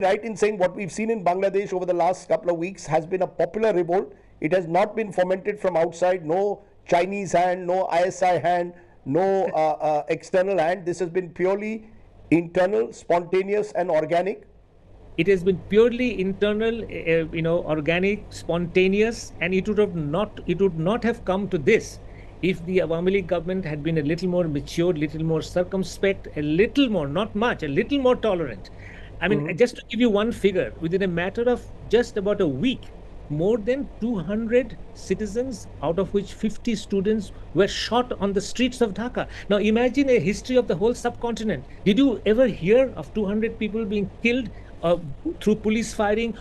right in saying what we've seen in Bangladesh over the last couple of weeks has been a popular revolt. It has not been fomented from outside, no Chinese hand, no ISI hand, no external hand. This has been purely internal, spontaneous and organic. It has been purely internal, organic, spontaneous, and it would not have come to this if the Awami League government had been a little more mature, little more circumspect, a little more, not much, a little more tolerant. I mean, just to give you one figure, within a matter of just about a week, more than 200 citizens, out of which 50 students, were shot on the streets of Dhaka. Now, imagine a history of the whole subcontinent. Did you ever hear of 200 people being killed through police firing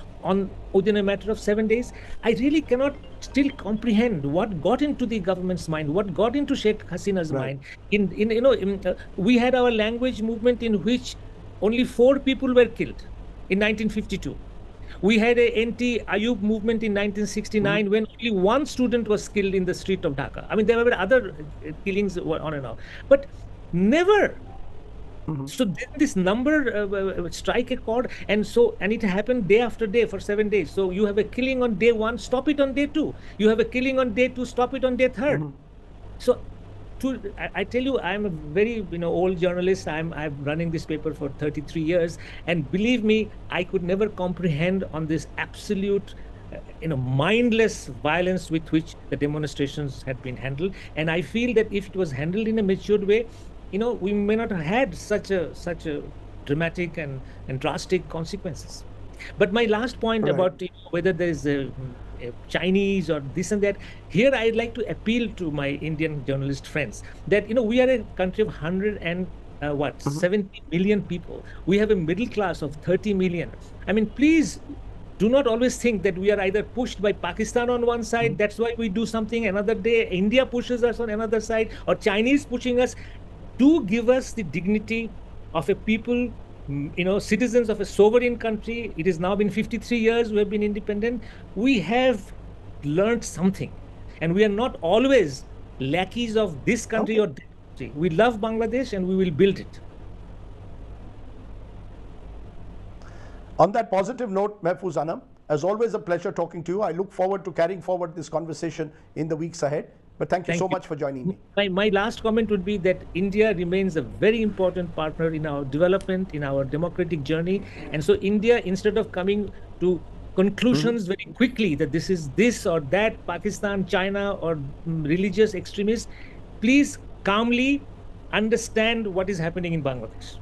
within a matter of 7 days? I really cannot still comprehend what got into the government's mind, what got into Sheikh Hasina's mind. We had our language movement in which only 4 people were killed in 1952. We had a anti-Ayub movement in 1969 when only 1 student was killed in the street of Dhaka. I mean, there were other killings on and off, but never. So then this number strike a chord, and it happened day after day for 7 days. So you have a killing on day 1, stop it on day 2. You have a killing on day 2, stop it on day 3rd. So I tell you, I'm a very old journalist. I'm running this paper for 33 years, and believe me, I could never comprehend on this absolute mindless violence with which the demonstrations had been handled. And I feel that if it was handled in a matured way, we may not have had such a dramatic and drastic consequences. But my last point about whether there is a Chinese or this and that, here I'd like to appeal to my Indian journalist friends that we are a country of 70 million people. We have a middle class of 30 million. I mean, please do not always think that we are either pushed by Pakistan on one side, that's why we do something, another day India pushes us on another side, or Chinese pushing us. Do give us the dignity of a people, citizens of a sovereign country. It has now been 53 years we have been independent. We have learned something, and we are not always lackeys of this country or that country. We love Bangladesh and we will build it. On that positive note, Mahfuz Anam, as always a pleasure talking to you. I look forward to carrying forward this conversation in the weeks ahead. But thank you so much for joining me. My last comment would be that India remains a very important partner in our development, in our democratic journey. And so India, instead of coming to conclusions very quickly that this is this or that, Pakistan, China, or religious extremists, please calmly understand what is happening in Bangladesh.